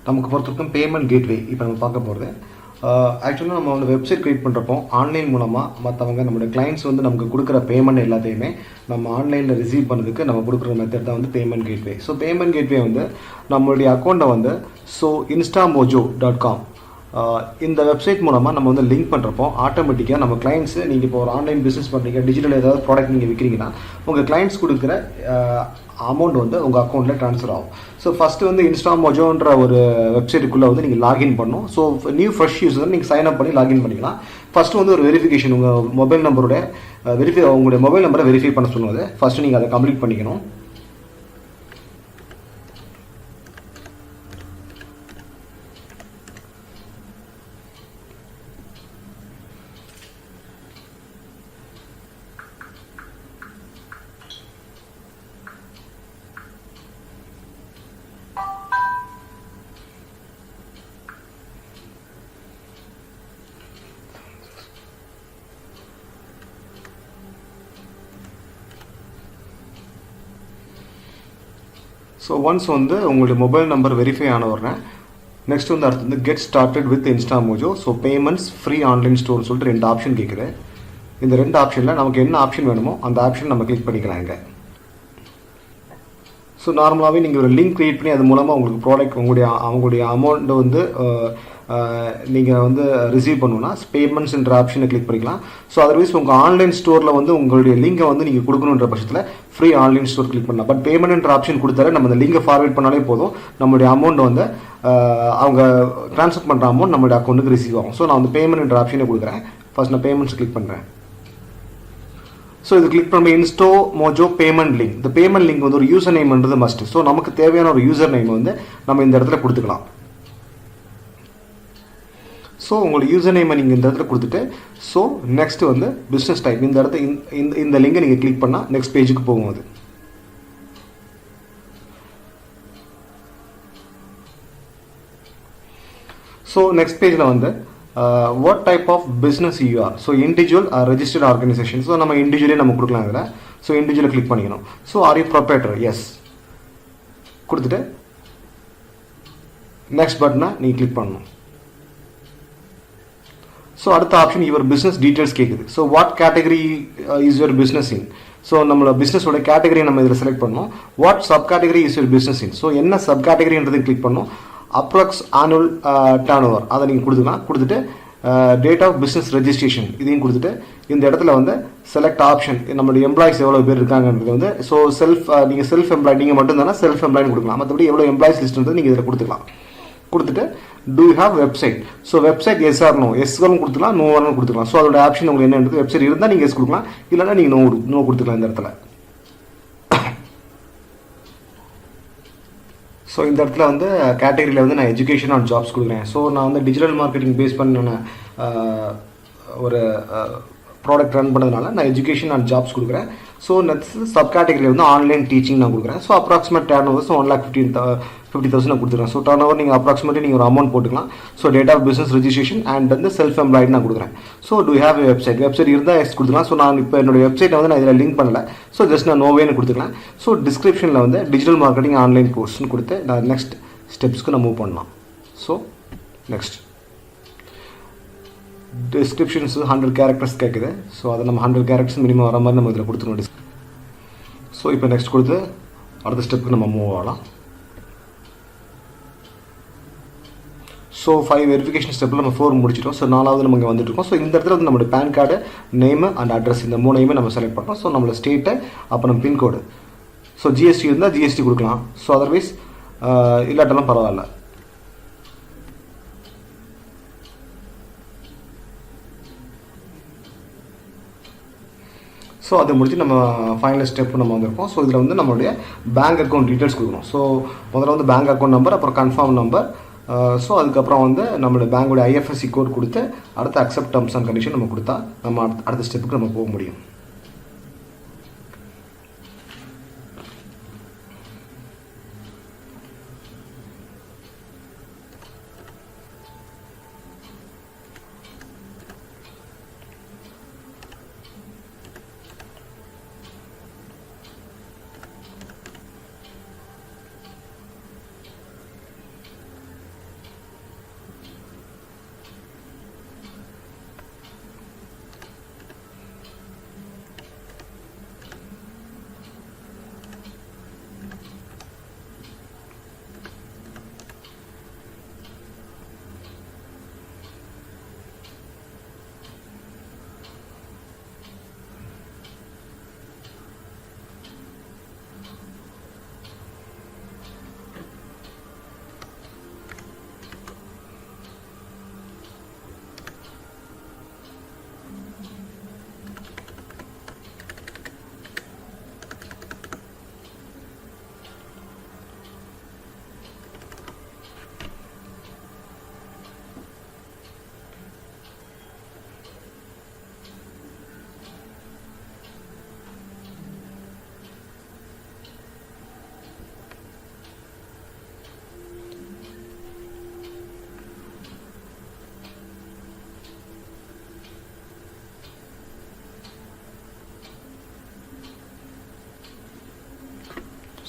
நமக்கு பொறுத்தவரைக்கும் payment gateway இப்போ நம்ம பார்க்க போகிறது. ஆக்சுவலாக நம்ம வந்து வெப்சைட் க்ரியேட் பண்ணுறப்போ ஆன்லைன் மூலமாக மற்றவங்க நம்மளுடைய கிளைண்ட்ஸ் வந்து நமக்கு கொடுக்குற பேமெண்ட் எல்லாத்தையுமே நம்ம ஆன்லைனில் ரிசீவ் பண்ணுறதுக்கு நம்ம கொடுக்குற மெத்தட் தான் வந்து payment gateway. So payment gateway வந்து நம்மளுடைய அக்கௌண்ட்டை வந்து instamojo.com இந்த வெப்சைட் மூலமாக நம்ம வந்து லிங்க் பண்ணுறப்போ ஆட்டோமேட்டிக்காக நம்ம கிளைண்ட்ஸு, நீங்கள் இப்போ ஒரு ஆன்லைன் பிஸ்னஸ் பண்ணுறீங்க, டிஜிட்டல் ஏதாவது ப்ராடக்ட் நீங்கள் விற்கிறீங்கன்னா உங்கள் கிளைண்ட்ஸ் கொடுக்குற அமௌண்ட் வந்து உங்கள் அக்கௌண்ட்டில் ட்ரான்ஸ்ஃபர் ஆகும். ஸோ ஃபஸ்ட்டு வந்து இன்ஸ்டாமோஜோன்ற ஒரு வெப்சைட்டுக்குள்ளே வந்து நீங்கள் லாகின் பண்ணணும். ஸோ நியூ ஃப்ரெஷ் யூஸர் நீங்கள் சைன் அப் பண்ணி லாகின் பண்ணிக்கலாம். ஃபஸ்ட்டு வந்து ஒரு வெரிஃபிகேஷன், உங்கள் மொபைல் நம்பரோட உங்களுடைய மொபைல் நம்பரை வெரிஃபை பண்ண சொல்லுவது. ஃபஸ்ட்டு நீங்கள் அதை கம்ப்ளீட் பண்ணிக்கணும். ஸோ ஒன்ஸ் வந்து உங்களுடைய மொபைல் நம்பர் வெரிஃபை ஆன உடனே நெக்ஸ்ட் வந்து அடுத்து வந்து get started with Instamojo. So payments free online ஸ்டோர்னு சொல்லிட்டு 2 ஆப்ஷன் கேட்குது. இந்த 2 ஆப்ஷனில் நமக்கு என்ன ஆப்ஷன் வேணுமோ அந்த ஆப்ஷன் நம்ம கிளிக் பண்ணிக்கலாம் இங்கே. ஸோ நார்மலாகவே நீங்கள் ஒரு லிங்க் க்ரியேட் பண்ணி அது மூலமாக உங்களுக்கு ப்ராடக்ட் அவங்களுடைய அமௌண்ட்டை வந்து நீங்கள் வந்து ரிசீவ் பண்ணணும்னா பேமெண்ட்ஸ்ன்ற ஆப்ஷனை கிளிக் பண்ணிக்கலாம். ஸோ அதர்வைஸ் உங்கள் ஆன்லைன் ஸ்டோரில் வந்து உங்களுடைய லிங்கை வந்து நீங்கள் கொடுக்கணுன்ற பட்சத்தில் ஃப்ரீ ஆன்லைன் ஸ்டோர் கிளிக் பண்ணலாம். பட் பேமெண்ட்ன்ற ஆப்ஷன் கொடுத்தாலே நம்ம அந்த லிங்கை ஃபார்வேர்ட் பண்ணாலே போதும், நம்மளுடைய அமௌண்ட் வந்து அவங்க ட்ரான்ஸ்ஃபர் பண்ணுற அமௌண்ட் நம்மளுடைய அக்கௌண்ட்டுக்கு ரிசீவ் ஆகும். ஸோ நான் வந்து பேமெண்ட்ன்ற ஆப்ஷனை கொடுக்குறேன். ஃபர்ஸ்ட் நான் பேமெண்ட்ஸ் கிளிக் பண்ணுறேன். ஸோ இது கிளிக் பண்ண இன்ஸ்டாமோஜோ பேமெண்ட் லிங்க். இந்த பேமெண்ட் லிங்க் வந்து ஒரு யூசர் நேம்ன்றது மஸ்ட். ஸோ நமக்கு தேவையான ஒரு யூசர் நேம் வந்து நம்ம இந்த இடத்துல கொடுத்துக்கலாம். ஸோ உங்களோட யூசர் நேமை நீங்கள் இந்த இடத்துல கொடுத்துட்டு ஸோ நெக்ஸ்ட் வந்து பிஸ்னஸ் டைப் இந்த இடத்த இந்த லிங்கை நீங்கள் கிளிக் பண்ணால் நெக்ஸ்ட் பேஜுக்கு போகும். அது ஸோ நெக்ஸ்ட் பேஜில் வந்து what type of business you are. So individual registered organisation. So நம்ம இண்டிவிஜுவலே நம்ம கொடுக்கலாம் இதில். ஸோ இண்டிவிஜுவலை கிளிக் பண்ணிக்கணும். So are you proprietor, yes கொடுத்துட்டு நெக்ஸ்ட் பட்டனை நீங்கள் கிளிக் பண்ணணும். ஸோ அடுத்த ஆப்ஷன் யுவர் பிஸ்னஸ் டீட்டெயில்ஸ் கேட்குது. So what category is your business in. So நம்மளோட பிஸ்னஸோட கேட்டகரியை நம்ம இதில் செலக்ட் பண்ணணும். What sub category is your business in. So என்ன சப் கேட்டகரின்றதை கிளிக் பண்ணணும். அப்ராக்ஸ் ஆனுவல் டர்ன் ஓவர் அதை நீங்கள் கொடுத்துக்கலாம். கொடுத்துட்டு டேட் ஆஃப் பிஸ்னஸ் ரெஜிஸ்ட்ரேஷன் இதையும் கொடுத்துட்டு இந்த இடத்துல வந்து செலக்ட் ஆப்ஷன் நம்மளுடைய எம்ப்ளாயிஸ் எவ்வளோ பேர் இருக்காங்கன்றது வந்து ஸோ நீங்கள் செல்ஃப் எம்ப்ளாய் நீங்கள் மட்டும் தானே செல்ஃப் எம்ப்ளாய்னு கொடுக்கலாம். மற்றபடி எவ்வளோ எம்ப்ளாயிஸ் லிஸ்ட்ன்றது நீங்கள் இதில் கொடுத்துக்கலாம். கொடுத்துட்டு do you have website. So website yes or no, எஸ்ன்னு கொடுத்துக்கலாம், நோ ஆர்னு கொடுத்துக்கலாம். ஸோ அதோட ஆப்ஷன் உங்களுக்கு என்னன்றது வெப்சைட் இருந்தால் நீங்கள் எஸ் கொடுக்கலாம், இல்லைன்னா நீங்கள் நோ கொடுத்துக்கலாம் இந்த இடத்துல. ஸோ இந்த இடத்துல வந்து கேட்டகரியில் வந்து நான் எஜுகேஷன் அண்ட் ஜாப்ஸ் கொடுக்குறேன். ஸோ நான் வந்து டிஜிட்டல் மார்க்கெட்டிங் பேஸ் பண்ண ஒரு ப்ராடக்ட் ரன் பண்ணதுனால நான் எஜுகேஷன் அண்ட் ஜாப்ஸ் கொடுக்குறேன். ஸோ நெக்ஸ்ட் சப் கேட்டகரியில் வந்து ஆன்லைன் டீச்சிங் நான் கொடுக்குறேன். ஸோ அப்ராக்சிமேட் டர்ன் ஓவர்ஸ் 1,50,000 நான் கொடுத்துருக்கேன். ஸோ டர்ன் ஓவர் நீங்கள் அப்ராக்சிமேட்லி நீங்கள் ஒரு அமௌண்ட் போட்டுக்கலாம். So date of business registration and வந்து செல்ஃப் எம்ப்ளாய்டு நான் கொடுக்குறேன். ஸோ டூ ஹேவ் வெப்சைட் இருந்தால் எஸ் கொடுத்துக்கலாம். ஸோ நான் இப்போ என்னோட வெப்சைட்டை வந்து நான் இதில் லிங்க் பண்ணல. ஸோ ஜஸ்ட் நான் நோவேன்னு கொடுத்துக்கலாம். ஸோ டிஸ்கிரிப்ஷனில் வந்து டிஜிட்டல் மார்க்கெட்டிங் ஆன்லைன் கோர்ஸ்னு கொடுத்து நான் நெக்ஸ்ட் ஸ்டெப்ஸ்க்கு நான் மூவ் பண்ணலாம். ஸோ நெக்ஸ்ட் டிஸ்கிரிப்ஷன்ஸ் 100 கேரக்டர்ஸ் கேட்குது. ஸோ அதை நம்ம 100 கேரக்டர்ஸ் மினிமம் வர மாதிரி நம்ம இதில் கொடுத்துருவோம். ஸோ இப்போ நெக்ஸ்ட் கொடுத்து அடுத்த ஸ்டெப்புக்கு நம்ம மூவ் ஆகலாம். ஸோ 5 வெரிஃபிகேஷன் ஸ்டெப்பில் நம்ம 4 முடிச்சிட்டோம். ஸோ 4வது நம்ம இங்கே வந்துட்டு இருக்கோம். ஸோ இந்த இடத்துல வந்து நம்மளோட PAN card, name and address இந்த 3 நம்ம செலக்ட் பண்ணுறோம். ஸோ நம்மளோட ஸ்டேட்டு, அப்புறம் பின்கோடு. ஸோ ஜிஎஸ்டி இருந்தால் ஜிஎஸ்டி கொடுக்கலாம். ஸோ அதர்வைஸ் இல்லாட்டெல்லாம் பரவாயில்ல. ஸோ அதை முடிச்சு நம்ம ஃபைனல் ஸ்டெப் நம்ம வந்திருக்கோம். ஸோ இதில் வந்து நம்மளுடைய பேங்க் அக்கௌண்ட் டீட்டெயில்ஸ் கொடுக்கணும். ஸோ முதல்ல வந்து பேங்க் அக்கௌண்ட் நம்பர், அப்புறம் கன்ஃபார்ம் நம்பர். ஸோ அதுக்கப்புறம் வந்து நம்மளோட பேங்கோட ஐஎஃப்எஸ்சி கோட் கொடுத்து அடுத்த அக்செப்ட் டர்ம்ஸ் அண்ட் கண்டிஷன் நம்ம கொடுத்தா நம்ம அடுத்த ஸ்டெப்புக்கு நம்ம போக முடியும்.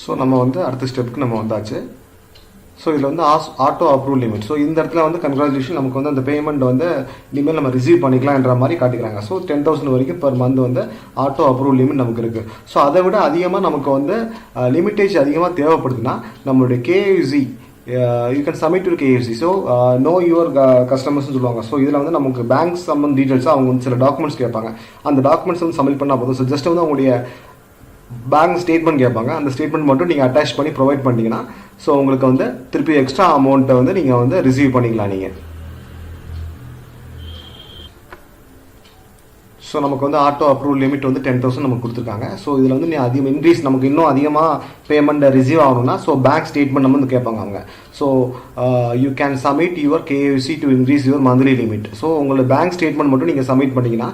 ஸோ நம்ம வந்து அடுத்த ஸ்டெப்புக்கு நம்ம வந்தாச்சு. ஸோ இதில் வந்து ஆட்டோ அப்ரூவல் லிமிட். ஸோ இந்த இடத்துல வந்து கங்க்ராச்சுலேஷன், நமக்கு வந்து அந்த பேமெண்ட் வந்து இனிமேல் நம்ம ரிசீவ் பண்ணிக்கலாம்ன்ற மாதிரி காட்டிக்கிறாங்க. ஸோ 10,000 வரைக்கும் பர் மந்த் வந்து ஆட்டோ அப்ரூவல் லிமிட் நமக்கு இருக்குது. ஸோ அதை விட அதிகமாக நமக்கு வந்து லிமிட்டேஜ் அதிகமாக தேவைப்படுதுன்னா நம்மளுடைய KYC you can submit to KYC. So know your கஸ்டமர்ஸ்னு சொல்லுவாங்க. ஸோ இதில் வந்து நமக்கு பேங்க் சம்மந்த டீட்டெயில்ஸாக அவங்க வந்து சில டாக்குமெண்ட்ஸ் கேட்பாங்க. அந்த டாக்குமெண்ட்ஸ் வந்து சப்மிட் பண்ணால் போதும். ஸோ ஜஸ்ட் வந்து அவங்களுடைய பேங்க் ஸ்டேட்மெண்ட் கேட்பாங்க. அந்த ஸ்டேட்மெண்ட் மட்டும் நீங்கள் அட்டாச் பண்ணி ப்ரொவைட் பண்ணிட்டீங்கன்னா ஸோ உங்களுக்கு வந்து திருப்பி எக்ஸ்ட்ரா அமௌண்ட்டை வந்து நீங்கள் வந்து ரிசீவ் பண்ணிக்கலாம் நீங்கள். ஸோ நமக்கு வந்து ஆட்டோ அப்ரூவல் லிமிட் வந்து 10,000 நமக்கு கொடுத்துருக்காங்க. ஸோ இதில் வந்து நீ அதிகம் இன்க்ரீஸ் நமக்கு இன்னும் அதிகமாக பேமெண்ட் ரிசீவ் ஆகணும்னா ஸோ பேங்க் ஸ்டேட்மெண்ட் நம்ம வந்து கேட்பாங்க அவங்க. So you can submit your KYC to increase your monthly limit. So உங்களோட பேங்க் ஸ்டேட்மெண்ட் மட்டும் நீங்கள் சப்மிட் பண்ணிங்கன்னா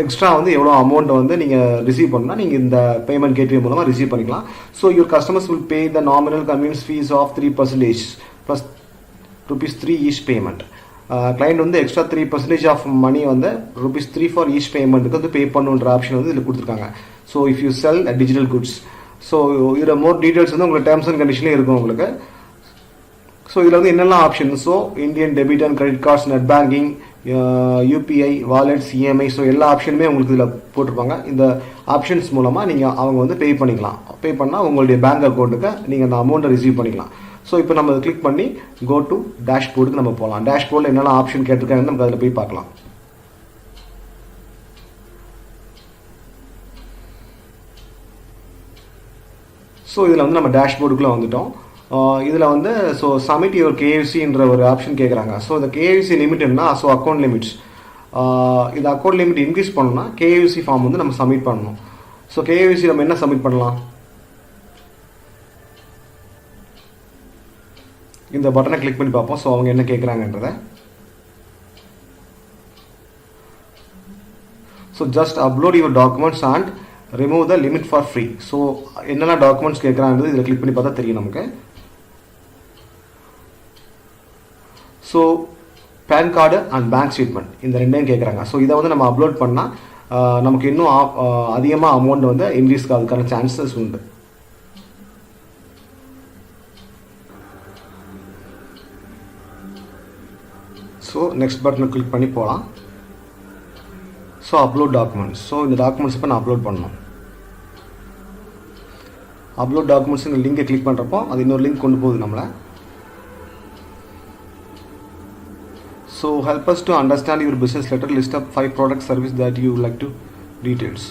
எக்ஸ்ட்ரா வந்து எவ்வளோ அமௌண்ட்டை வந்து நீங்கள் ரிசீவ் பண்ணால் நீங்கள் இந்த பேமெண்ட் கேட்வே மூலமாக ரிசீவ் பண்ணிக்கலாம். So your customers will pay the nominal convenience fees of 3% plus ₹3 each payment. Client வந்து எக்ஸ்ட்ரா 3% ஆஃப் மணி வந்து ₹3 ஃபார் ஈச் பேமெண்ட்டுக்கு வந்து பே பண்ணுன்ற ஆப்ஷன் வந்து இதில் கொடுத்துருக்காங்க. So if you sell digital goods. So இதில் மோர் டீட்டெயில்ஸ் வந்து உங்களுக்கு டேர்ம்ஸ் அண்ட் கண்டிஷனே இருக்கும் உங்களுக்கு. ஸோ இதில் வந்து என்னெல்லாம் option, so Indian debit and credit cards, net banking, UPI, wallets, EMI, so எல்லா ஆப்ஷனுமே உங்களுக்கு இதில் போட்டிருப்பாங்க. இந்த ஆப்ஷன்ஸ் மூலமாக நீங்கள் அவங்க வந்து பே பண்ணிக்கலாம். பே பண்ணால் உங்களுடைய பேங்க் அக்கௌண்ட்டுக்கு நீங்கள் அந்த அமௌண்ட்டை ரிசீவ் பண்ணிக்கலாம். ஸோ இப்போ நம்ம கிளிக் பண்ணி கோ டு டேஷ்போர்டுக்கு நம்ம போகலாம். டேஷ்போர்டில் என்னெல்லாம் ஆப்ஷன் கேட்டிருக்காங்கன்னு நம்ம அதில் போய் பார்க்கலாம். ஸோ இதில் வந்து நம்ம டேஷ்போர்டுக்குள்ளே வந்துட்டோம். இதில் வந்து ஸோ சப்மிட் யுவர் கேஎஃப்சின்ற ஒரு ஆப்ஷன் கேட்குறாங்க. ஸோ இந்த கேஎஃப்சி லிமிட் என்ன, ஸோ அக்கௌண்ட் லிமிட்ஸ். இந்த அக்கௌண்ட் லிமிட் இன்க்ரீஸ் பண்ணணும்னா கேஎஃப்சி ஃபார்ம் வந்து நம்ம சப்மிட் பண்ணணும். ஸோ கேஎஃப்சி நம்ம என்ன சப்மிட் பண்ணலாம், இந்த பட்டனை கிளிக் பண்ணி பார்ப்போம். ஸோ அவங்க என்ன கேட்குறாங்கன்றத. So just upload your documents and remove the limit for free. So என்னென்ன டாக்குமெண்ட்ஸ் கேட்குறாங்கிறது இதில் கிளிக் பண்ணி பார்த்தா தெரியும் நமக்கு. So PAN card and bank statement இந்த ரெண்டையும் கேட்குறாங்க. ஸோ இதை வந்து நம்ம அப்லோட் பண்ணால் நமக்கு இன்னும் அதிகமாக அமௌண்ட் வந்து இன்க்ரீஸ் ஆகிறதுக்கான சான்சஸ் உண்டு. ஸோ நெக்ஸ்ட் பட்டனை கிளிக் பண்ணி போகலாம். So upload documents. ஸோ இந்த டாக்குமெண்ட்ஸ் இப்போ நான் அப்லோட் பண்ணணும். அப்லோட் டாக்குமெண்ட்ஸ் இந்த லிங்கை கிளிக் பண்ணுறப்போ அது இன்னொரு லிங்க் கொண்டு போகுது நம்மளை. So help us to understand your business letter. List up 5 product service that you would like to details.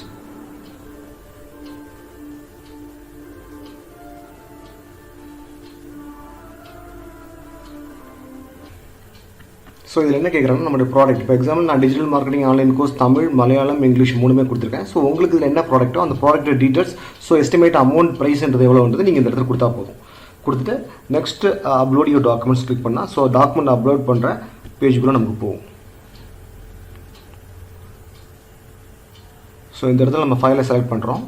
So இதில் என்ன கேட்குறாங்கன்னா நம்மளுடைய ப்ராடக்ட். இப்போ எக்ஸாம்பிள் நான் digital marketing online course Tamil, Malayalam, English 3மே கொடுத்துருக்கேன். ஸோ உங்களுக்கு இதில் என்ன ப்ராடக்ட்டோ அந்த product details, so estimate amount ப்ரைஸ்ன்றது எவ்வளோன்றது நீங்கள் இந்த இடத்துல கொடுத்தா போதும். கொடுத்துட்டு next upload your documents click பண்ணால் ஸோ டாக்குமெண்ட் அப்லோட் பண்ணுற பேஜுக்குள்ளே நமக்கு போகும். ஸோ இந்த இடத்துல நம்ம ஃபைலை செலக்ட் பண்ணுறோம்.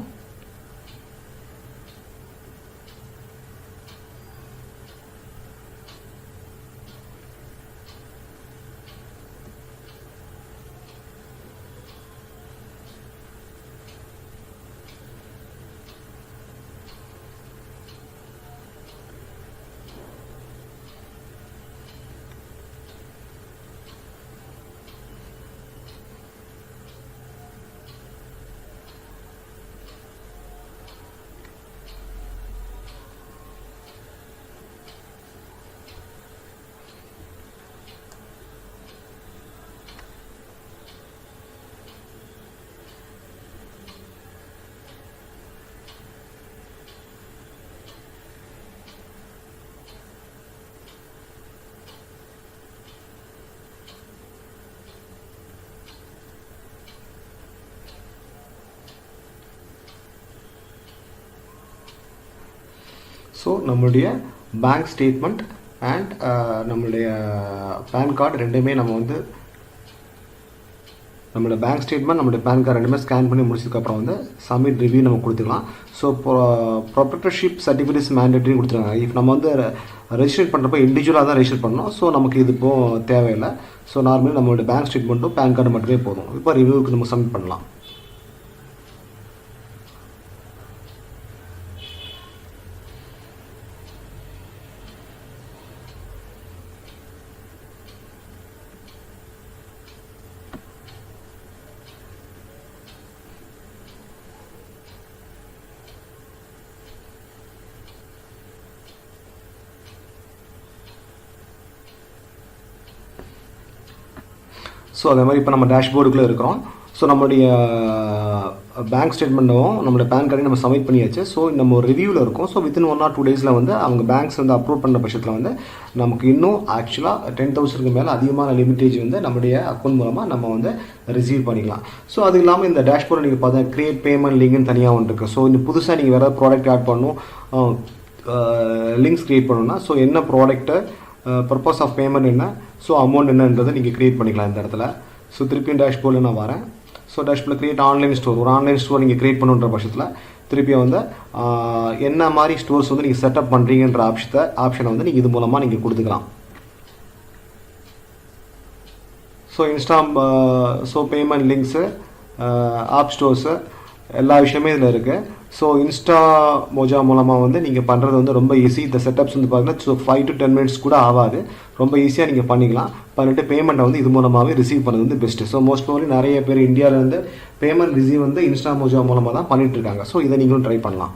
ஸோ நம்மளுடைய பேங்க் ஸ்டேட்மெண்ட் அண்ட் நம்மளுடைய பேன் கார்டு ரெண்டுமே நம்ம வந்து நம்மளோட பேங்க் ஸ்டேட்மெண்ட் நம்மளுடைய பேன் கார்டு ரெண்டுமே ஸ்கேன் பண்ணி முடிச்சதுக்கப்புறம் வந்து சப்மிட் ரிவ்யூ நம்ம கொடுத்துக்கலாம். ஸோ ப்ராப்பர்ட்டர்ஷிப் சர்டிஃபிகேட்ஸ் மேண்டேட்டரி கொடுத்துருக்காங்க. இப்போ நம்ம வந்து ரெஜிஸ்டர் பண்ணுறப்போ இண்டிவிஜுவலாக தான் ரெஜிஸ்டர் பண்ணோம். ஸோ நமக்கு இது இப்போ தேவையில்லை. ஸோ நார்மலி நம்மளோட பேங்க் ஸ்டேட்மெண்ட்டும் பேன் கார்டு மட்டுமே போதும். இப்போ ரிவ்யூவுக்கு நம்ம சப்மிட் பண்ணலாம். ஸோ அதே மாதிரி இப்போ நம்ம டேஷ்போர்டுக்குள்ளே இருக்கிறோம். ஸோ நம்மளுடைய பேங்க் ஸ்டேட்மெண்ட்டும் நம்மளுடைய பேன் கார்டையும் நம்ம சப்மிட் பண்ணியாச்சு. ஸோ நம்ம ஒரு ரிவ்யூவில் இருக்கும். ஸோ வித்தின் 1 or 2 டேஸில் வந்து அவங்க பேங்க்ஸ் வந்து அப்ரூவ் பண்ண பட்சத்தில் வந்து நமக்கு இன்னும் ஆக்சுவலாக 10,000க்கு மேலே அதிகமான லிமிட்டேஜ் வந்து நம்மளுடைய அக்கௌண்ட் மூலமாக நம்ம வந்து ரிசீவ் பண்ணிக்கலாம். ஸோ அது இல்லாமல் இந்த டேஷ்போர்டு நீங்கள் பார்த்தா கிரியேட் பேமெண்ட் லிங்க்னு தனியாக ஒன்று இருக்குது. ஸோ இந்த புதுசாக நீங்கள் வேறு ப்ராடக்ட் ஆட் பண்ணணும், லிங்க்ஸ் க்ரியேட் பண்ணணும்னா ஸோ என்ன ப்ராடக்ட்டு, பர்பஸ் ஆஃப் பேமெண்ட் என்ன, ஸோ அமௌண்ட் என்னன்றதை நீங்கள் க்ரியேட் பண்ணிக்கலாம் இந்த இடத்துல. ஸோ திருப்பியும் டேஷ்போர்டில் நான் வரேன். ஸோ டேஷ்போர்டில் க்ரியேட் ஆன்லைன் ஸ்டோர், ஒரு ஆன்லைன் ஸ்டோர் நீங்கள் க்ரியேட் பண்ணுன்ற பட்சத்தில் திருப்பியும் வந்து என்ன மாதிரி ஸ்டோர்ஸ் வந்து நீங்கள் செட்டப் பண்ணுறீங்கன்ற ஆப்ஷனை வந்து நீங்கள் இது மூலமாக நீங்கள் கொடுத்துக்கலாம். So payment links, app stores எல்லா விஷயமே இதில் இருக்குது. ஸோ இன்ஸ்டாமோஜா மூலமாக வந்து நீங்கள் பண்ணுறது வந்து ரொம்ப ஈஸி. இந்த செட்டப்ஸ் வந்து பார்த்தீங்கன்னா ஸோ 5 to 10 minutes கூட ஆகாது. ரொம்ப ஈஸியாக நீங்கள் பண்ணிக்கலாம். பண்ணிட்டு பேமெண்ட்டை வந்து இது மூலமாகவே ரிசீவ் பண்ணது வந்து பெஸ்ட்டு. ஸோ மோஸ்ட் ப்ராபப்லி நிறைய பேர் இந்தியாவிலேருந்து பேமெண்ட் ரிசீவ் வந்து இன்ஸ்டாமோஜா மூலமாக தான் பண்ணிகிட்டு இருக்காங்க. ஸோ இதை நீங்களும் ட்ரை பண்ணலாம்.